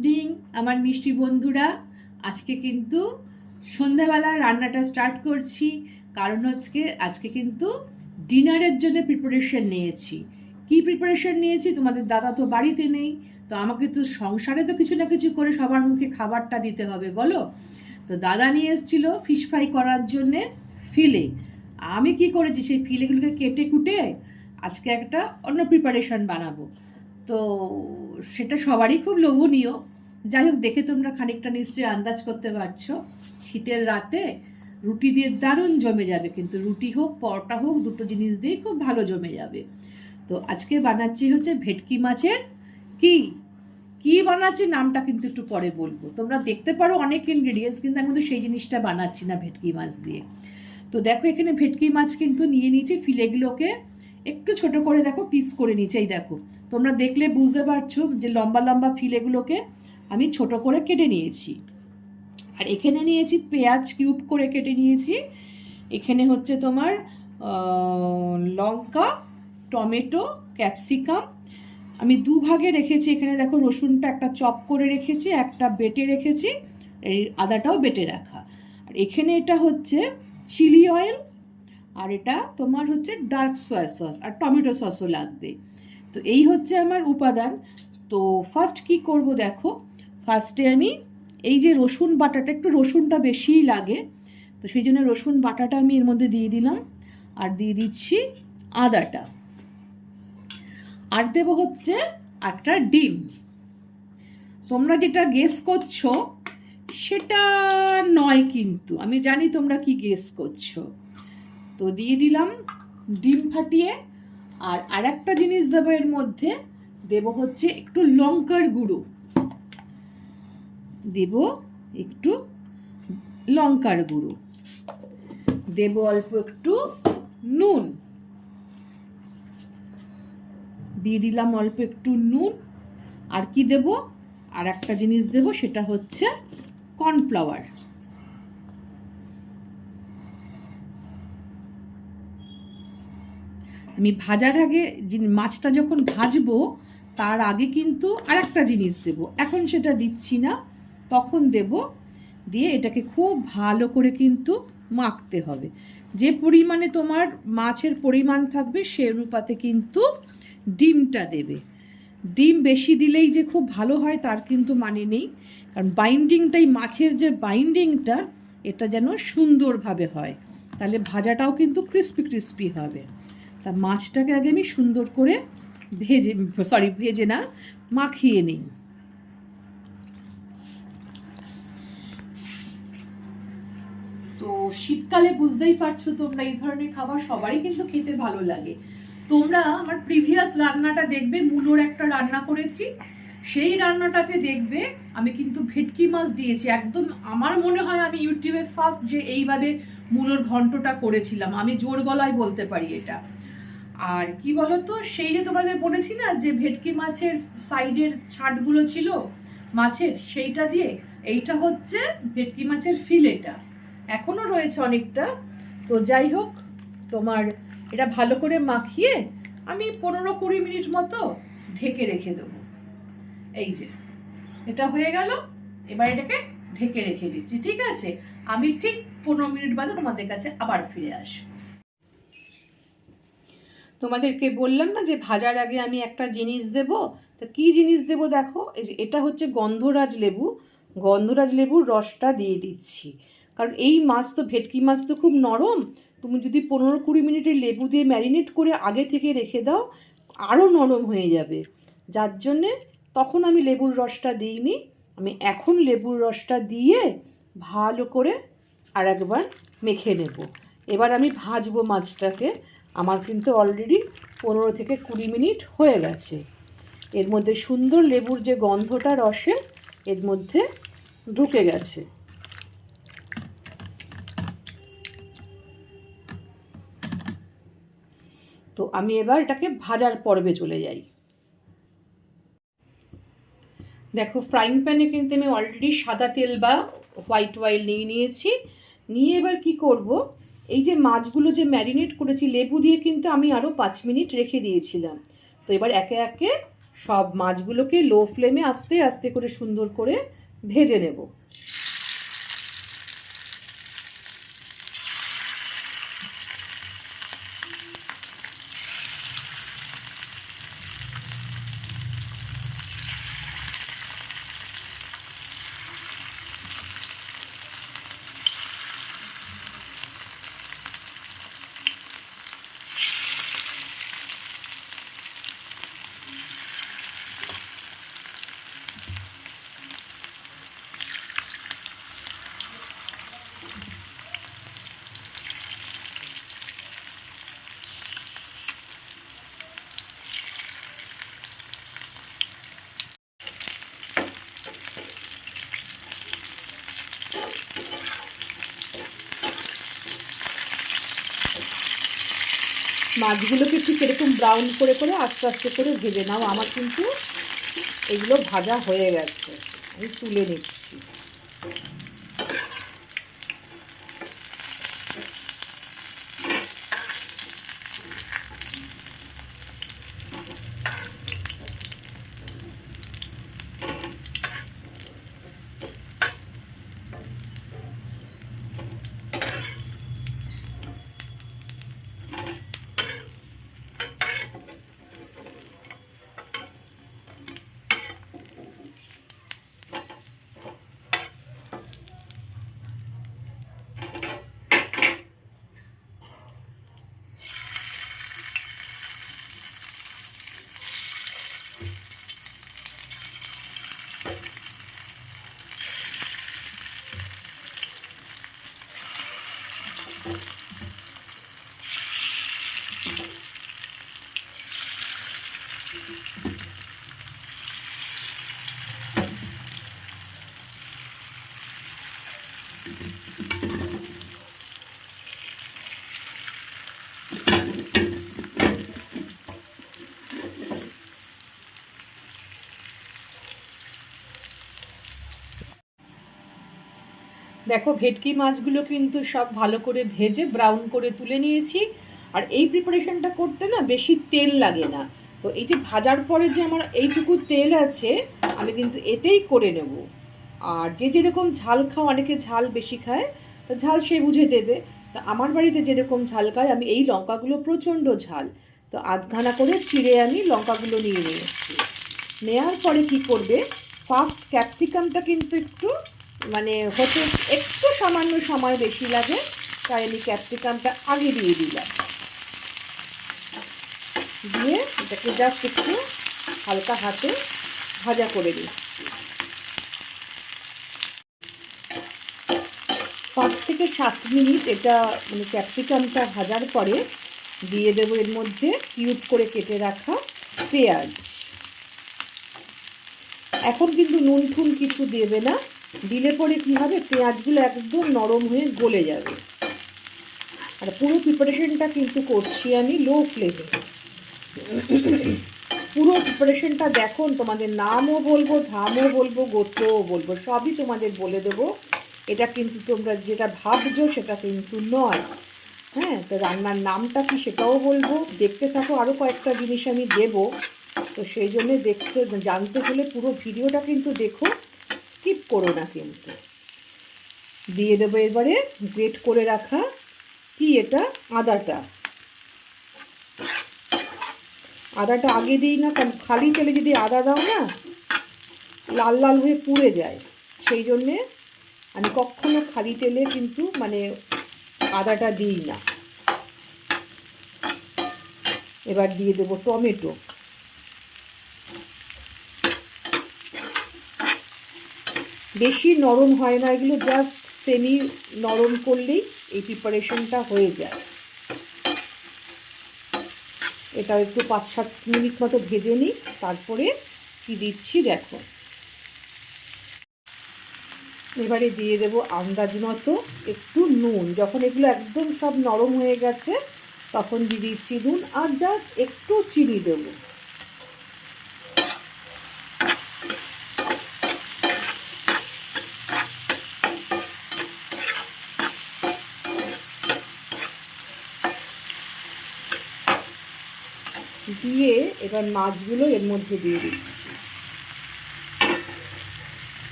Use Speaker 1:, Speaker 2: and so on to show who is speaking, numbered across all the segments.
Speaker 1: Evening আমার মিষ্টি বন্ধুরা। আজকে কিন্তু সন্ধ্যাবেলা রান্নাটা স্টার্ট করছি, কারণ আজকে কিন্তু ডিনারের জন্য প্রিপারেশন নিয়েছি। কি প্রিপারেশন নিয়েছি? তোমাদের দাদা তো বাড়িতে নেই, তো আমাকে তো সংসারে তো কিছু না কিছু করে সবার মুখে খাবারটা দিতে হবে, বলো। তো দাদা নিয়ে এসেছিল ফিশ ফ্রাই করার জন্যে ফিলে। আমি কি করেছি, সেই ফিলেগুলোকে কেটে কুটে আজকে একটা অন্য প্রিপারেশন বানাবো। তো সেটা সবারই খুব লোভনীয়। যাই হোক, দেখে তোমরা খানিকটা নিশ্চয়ই আন্দাজ করতে পারছো। শীতের রাতে রুটি দিয়ে দারুণ জমে যাবে, কিন্তু রুটি হোক পরোটা হোক, দুটো জিনিস দিয়েই খুব ভালো জমে যাবে। তো আজকে বানাচ্ছি হচ্ছে ভেটকি মাছের কি কি বানাচ্ছি নামটা কিন্তু একটু পরে বলবো। তোমরা দেখতে পারো অনেক ইনগ্রেডিয়েন্টস, কিন্তু আমি কিন্তু সেই জিনিসটা বানাচ্ছি না ভেটকি মাছ দিয়ে। তো দেখো, এখানে ভেটকি মাছ কিন্তু নিয়ে নিয়েছি, ফিলেগুলোকে একটু ছোট করে দেখো পিস করে নিয়েছি। এই দেখো, তোমরা দেখলে বুঝতে পারছো যে লম্বা লম্বা ফিলেগুলোকে আমি ছোট করে কেটে নিয়েছি। আর এখানে নিয়েছি পেঁয়াজ কিউব করে কেটে নিয়েছি। এখানে হচ্ছে তোমার লঙ্কা, টমেটো, ক্যাপসিকাম আমি দুভাগে রেখেছি। এখানে দেখো রসুনটা একটা চপ করে রেখেছি, একটা বেটে রেখেছি, এই আদাটাও বেটে রাখা। আর এখানে এটা হচ্ছে চিলি অয়েল, আর এটা তোমার হচ্ছে ডার্ক সয়া সস, আর টমেটো সসও লাগবে। তো এই হচ্ছে আমার উপাদান। তো ফার্স্ট কি করব দেখো, ফার্স্টে আমি এই যে রসুন বাটাটা, একটু রসুনটা বেশিই লাগে, তো সেই জন্য রসুন বাটাটা আমি এর মধ্যে দিয়ে দিলাম। আর দিয়ে দিচ্ছি আদাটা, আর দেবো হচ্ছে একটা ডিম। তোমরা যেটা গেস করছো সেটা নয়, কিন্তু আমি জানি তোমরা কি গেস করছো। তো দিয়ে দিলাম ডিম ফাটিয়ে। আর একটা জিনিস দেবো এর মধ্যে, দেব হচ্ছে একটু লঙ্কার গুঁড়ো, দেব একটু লঙ্কার গুঁড়ো, দেব অল্প একটু নুন, দিয়ে দিলাম অল্প একটু নুন। আর কি দেব, আর একটা জিনিস দেব, সেটা হচ্ছে কর্নফ্লাওয়ার। আমি ভাজার আগে মাছটা যখন ভাজবো তার আগে কিন্তু আর একটা জিনিস দেব, এখন সেটা দিচ্ছি না, তখন দেব। দিয়ে এটাকে খুব ভালো করে কিন্তু মাখতে হবে। যে পরিমাণে তোমার মাছের পরিমাণ থাকবে সে অনুপাতে কিন্তু ডিমটা দেবে। ডিম বেশি দিলেই যে খুব ভালো হয় তার কিন্তু মানে নেই, কারণ বাইন্ডিংটাই, মাছের যে বাইন্ডিংটা, এটা যেন সুন্দরভাবে হয়, তাহলে ভাজাটাও কিন্তু ক্রিস্পি ক্রিস্পি হবে। তা মাছটাকে আগে আমি সুন্দর করে ভেজে না, মাখিয়ে নিই। তো শীতকালে বুঝতেই পারছো তোমরা, এই ধরনের খাবার সবারই কিন্তু খেতে ভালো লাগে। তোমরা আমার প্রিভিয়াস রান্নাটা দেখবে, মূলোর একটা রান্না করেছি, সেই রান্নাটাতে দেখবে আমি কিন্তু ভেটকি মাছ দিয়েছি। একদম আমার মনে হয় আমি ইউটিউবে ফার্স্ট যে এইভাবে মূলোর ঘন্টটা করেছিলাম, আমি জোর গলায় বলতে পারি এটা। আর কি বলতো, সেই যে তোমাদের বলেছি না যে ভেটকি মাছের সাইডের ছাটগুলো ছিল মাছের, সেইটা দিয়ে এইটা হচ্ছে ভেটকি মাছের ফিলেটা, এখনো রয়েছে অনেকটা। তো যাই হোক, তোমার এটা ভালো করে মাখিয়ে আমি 15-20 মিনিট মতো ঢেকে রেখে দেবো। এই যে এটা হয়ে গেল, এবার এটাকে ঢেকে রেখে দিচ্ছি। ঠিক আছে, আমি ঠিক 15 মিনিট বাদে তোমাদের কাছে আবার ফিরে আসবো। তোমাদেরকে বললাম না যে ভাজার আগে আমি একটা জিনিস দেব। তো কি জিনিস দেব দেখো, এই যে এটা হচ্ছে গন্ধরাজ লেবু, গন্ধরাজ লেবুর রসটা দিয়ে দিচ্ছি। কারণ এই মাছ তো, ভেটকি মাছ তো খুব নরম, তুমি যদি 15-20 মিনিটের লেবু দিয়ে ম্যারিনেট করে আগে থেকে রেখে দাও আরও নরম হয়ে যাবে। যার জন্যে তখন আমি লেবুর রসটা দিইনি, আমি এখন লেবুর রসটা দিয়ে ভালো করে আর একবার মেখে নেব। এবার আমি ভাজবো মাছটাকে। আমার কিন্তু অলরেডি 15-20 মিনিট হয়ে গেছে। এর মধ্যে সুন্দর লেবুর যে গন্ধটা রসে এর মধ্যে ঢুকে গেছে। তো আমি এবার এটাকে ভাজার পর্বে চলে যাই। দেখো, ফ্রাইং প্যানে কিন্তু আমি অলরেডি সাদা তেল বা হোয়াইট অয়েল নিয়েছি। নিয়ে এবার কি করব, এই যে মাছগুলো যে ম্যারিনেট করেছি লেবু দিয়ে, কিন্তু আমি আরও 5 মিনিট রেখে দিয়েছিলাম। তো এবার একে একে সব মাছগুলোকে লো ফ্লেমে আস্তে আস্তে করে সুন্দর করে ভেজে নেব। মাছগুলোকে ঠিক এরকম ব্রাউন করে করে আস্তে আস্তে করে ভেজে নাও। আমার কিন্তু এগুলো ভাজা হয়ে গেছে, আমি তুলে নিচ্ছি। দেখো ভেটকি মাছগুলো কিন্তু সব ভালো করে ভেজে ব্রাউন করে তুলে নিয়েছি। আর এই প্রিপারেশনটা করতে না বেশি তেল লাগে না। তো এই যে ভাজার পরে যে আমার এইটুকু তেল আছে, আমি কিন্তু এতেই করে নেব। আর যে যেরকম ঝাল খাও, অনেকে ঝাল বেশি খায়, তো ঝাল সে বুঝে দেবে। তা আমার বাড়িতে যেরকম ঝাল খায়, আমি এই লঙ্কাগুলো প্রচণ্ড ঝাল, তো আধখানা করে চিড়ে আমি লঙ্কাগুলো নিয়ে নিয়েছি। নেওয়ার পরে কি করবে, ফার্স্ট ক্যাপসিকামটা কিন্তু একটু মানে হতে একটু সামান্য সময় বেশি লাগে, তাই আমি ক্যাপসিকামটা আগে দিয়ে দিলাম। দিয়ে এটাকে জাস্ট একটু হালকা হাতে ভাজা করে দিচ্ছি। 5 থেকে 7 মিনিট এটা মানে ক্যাপসিকামটা ভাজার পরে দিয়ে দেবো এর মধ্যে কিউব করে কেটে রাখা পেঁয়াজ। এখন কিন্তু নুন ঠুন কিছু দেবে না, দিলে পরে কী হবে, পেঁয়াজগুলো একদম নরম হয়ে গলে যাবে। আর পুরো প্রিপারেশনটা কিন্তু করছি আমি লো ফ্লেমে। পুরো প্রিপারেশনটা দেখো, তোমাদের নামও বলবো, ধামও বলবো, গোত্রও বলবো, সবই তোমাদের বলে দেবো। এটা কিন্তু তোমরা যেটা ভাবছো সেটা কিন্তু নয়। হ্যাঁ, তো রান্নার নামটা কি সেটাও বলবো। দেখতে থাকো, আরও কয়েকটা জিনিস আমি দেবো, তো সেই জন্যে জানতে হলে পুরো ভিডিওটা কিন্তু দেখো, স্কিপ করো না কিন্তু। দিয়ে দেবো এবারে গ্রেট করে রাখা কি এটা আদাটা। আদাটা আগে দিই না, কারণ খালি তেলে যদি আদা দাও না, লাল লাল হয়ে পুড়ে যায়। সেই জন্যে আমি কখনো খালি তেলে কিন্তু মানে আদাটা দিই না। এবার দিয়ে দেবো টমেটো। বেশি নরম হয় না এগুলো, জাস্ট সেমি নরম করলেই এই প্রিপারেশনটা হয়ে যায়। এটা একটু 5-7 মিনিট মতো ভেজে নিই, তারপরে কি দিচ্ছি দেখো। এবারে দিয়ে দেবো আন্দাজ মতো একটু নুন। যখন এগুলো একদম সব নরম হয়ে গেছে, তখন দিয়ে দিচ্ছি নুন, আর জাস্ট একটু চিনি দেবো। দিয়ে এবার মাছগুলো এর মধ্যে দিয়ে দিচ্ছি।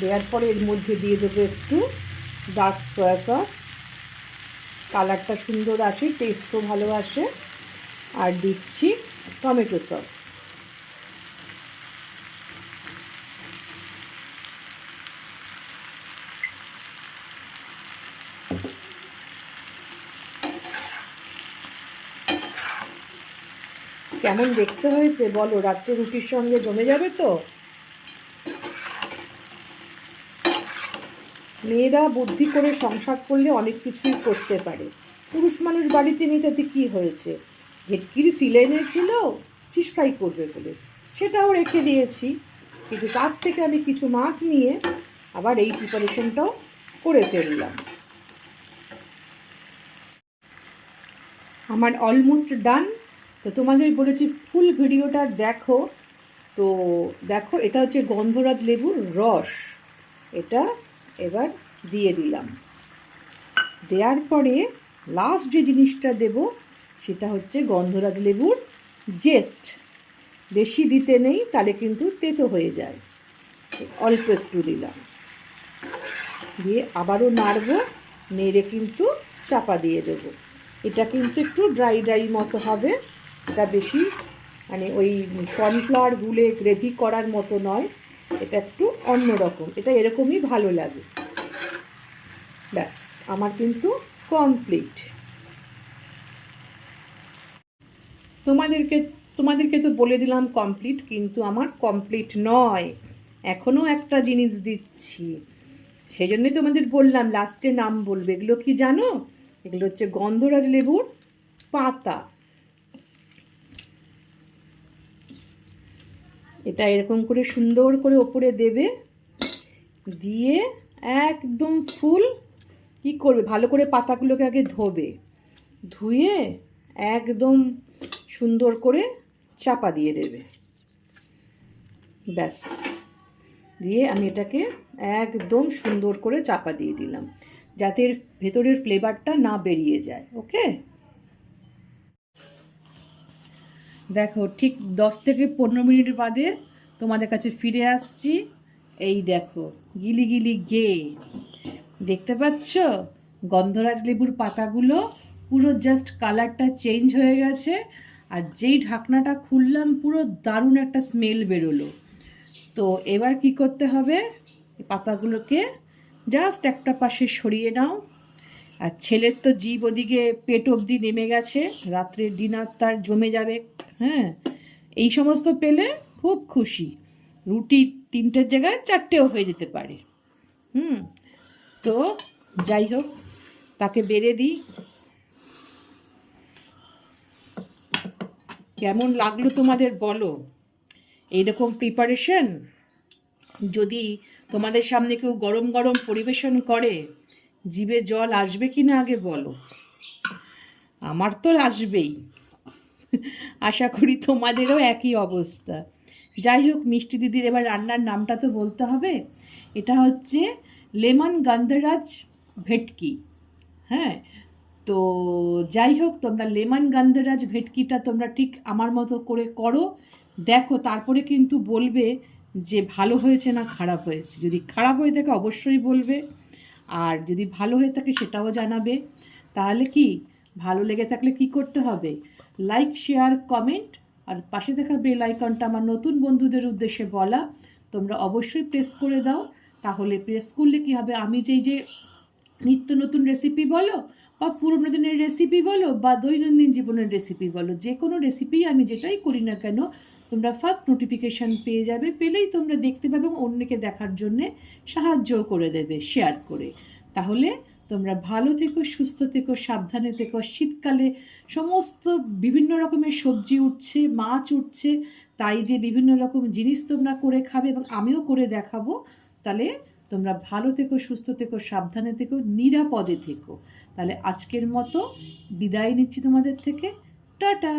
Speaker 1: দেওয়ার পরে এর মধ্যে দিয়ে দেবো একটু ডার্ক সয়া সস, কালারটা সুন্দর আসে, টেস্টও ভালো আসে। আর দিচ্ছি টমেটো সস। কেমন দেখতে হয়েছে বলো? রাত্রে রুটির সঙ্গে জমে যাবে তো। মেয়েরা বুদ্ধি করে সংসার করলে অনেক কিছুই করতে পারে। পুরুষ মানুষ বাড়িতে নেই তাতে কী হয়েছে? ভেটকির ফিলে এনেছিল ফিশ ফ্রাই করবে বলে, সেটাও রেখে দিয়েছি, কিন্তু তার থেকে আমি কিছু মাছ নিয়ে আবার এই প্রিপারেশনটাও করে ফেললাম। আমার অলমোস্ট ডান। তো তোমাদের বলেছি ফুল ভিডিওটা দেখো। তো দেখো, এটা হচ্ছে গন্ধরাজ লেবুর রস, এটা এবার দিয়ে দিলাম। দেওয়ার পরে লাস্ট যে জিনিসটা দেব সেটা হচ্ছে গন্ধরাজ লেবুর জেস্ট। বেশি দিতে নেই, তাহলে কিন্তু তেতো হয়ে যায়। অল্প একটু দিলাম, দিয়ে আবারও নাড়বো, নেড়ে কিন্তু চাপা দিয়ে দেবো। এটা কিন্তু একটু ড্রাই ড্রাই মতো হবে, এটা বেশি মানে ওই কর্নফ্লাওয়ার গুলে গ্রেভি করার মতো নয়, এটা একটু অন্যরকম, এটা এরকমই ভালো লাগে। ব্যাস, আমার কিন্তু কমপ্লিট। তোমাদেরকে তো বলে দিলাম কমপ্লিট, কিন্তু আমার কমপ্লিট নয়, এখনও একটা জিনিস দিচ্ছি। সেই জন্যই তোমাদের বললাম লাস্টে নাম বলবে। এগুলো কি জানো? এগুলো হচ্ছে গন্ধরাজ লেবুর পাতা। এটা এরকম করে সুন্দর করে ওপরে দেবে, দিয়ে একদম ফুল কি করবে, ভালো করে পাতাগুলোকে আগে ধোবে, ধুয়ে একদম সুন্দর করে চাপা দিয়ে দেবে। ব্যাস, দিয়ে আমি এটাকে একদম সুন্দর করে চাপা দিয়ে দিলাম, যাতে ভেতরের ফ্লেভারটা না বেরিয়ে যায়। ওকে, দেখো ঠিক 10 থেকে 15 মিনিট বাদে তোমাদের কাছে ফিরে আসছি। এই দেখো গিলি গিলি গে, দেখতে পাচ্ছ গন্ধরাজ লেবুর পাতাগুলো পুরো জাস্ট কালারটা চেঞ্জ হয়ে গেছে। আর যেই ঢাকনাটা খুললাম পুরো দারুণ একটা স্মেল বেরোলো। তো এবার কি করতে হবে, পাতাগুলোকে জাস্ট একটা পাশে সরিয়ে নাও। আর ছেলের তো জিভ ওদিকে পেট অবধি নেমে গেছে, রাত্রের ডিনার তার জমে যাবে। হ্যাঁ, এই সমস্ত পেলে খুব খুশি, রুটি 3টের জায়গায় 4টেও হয়ে যেতে পারে। তো যাই হোক, তাকে বেড়ে দিই। কেমন লাগলো তোমাদের বলো? এইরকম প্রিপারেশন যদি তোমাদের সামনে কেউ গরম গরম পরিবেশন করে, জিভে জল আসবে কি না আগে বলো? আমার তো আসবেই, আশা করি তোমাদেরও একই অবস্থা। যাই হোক, মিষ্টি দিদির এবার রান্নার নামটা তো বলতে হবে। এটা হচ্ছে লেমন গন্ধরাজ ভেটকি। হ্যাঁ, তো যাই হোক, তোমরা লেমন গন্ধরাজ ভেটকিটা তোমরা ঠিক আমার মতো করে করো, দেখো, তারপরে কিন্তু বলবে যে ভালো হয়েছে না খারাপ হয়েছে। যদি খারাপ হয়ে থাকে অবশ্যই বলবে, আর যদি ভালো হয়ে থাকে সেটাও জানাবে। তাহলে কি, ভালো লেগে থাকলে কি করতে হবে, লাইক শেয়ার কমেন্ট, আর পাশে থাকা বেল আইকনটা আমার নতুন বন্ধুদের উদ্দেশ্যে বলা, তোমরা অবশ্যই প্রেস করে দাও। তাহলে প্রেস করলে কি হবে, আমি যেই যে নিত্য নতুন রেসিপি বলো বা পুরোনো দিনের রেসিপি বলো বা দৈনন্দিন জীবনের রেসিপি বলো, যে কোনো রেসিপি আমি যেটাই করি না কেন, তোমরা ফার্স্ট নোটিফিকেশান পেয়ে যাবে, পেলেই তোমরা দেখতে পাবে এবং অন্যকে দেখার জন্যে সাহায্য করে দেবে শেয়ার করে। তাহলে তোমরা ভালো থেকো, সুস্থ থেকো, সাবধানে থেকো। শীতকালে সমস্ত বিভিন্ন রকমের সবজি উঠছে, মাছ উঠছে, তাই দিয়ে বিভিন্ন রকম জিনিস তোমরা করে খাবে এবং আমিও করে দেখাবো। তাহলে তোমরা ভালো থেকো, সুস্থ থেকো, সাবধানে থেকো, নিরাপদে থেকো। তাহলে আজকের মতো বিদায় নিচ্ছি তোমাদের থেকে। টাটা।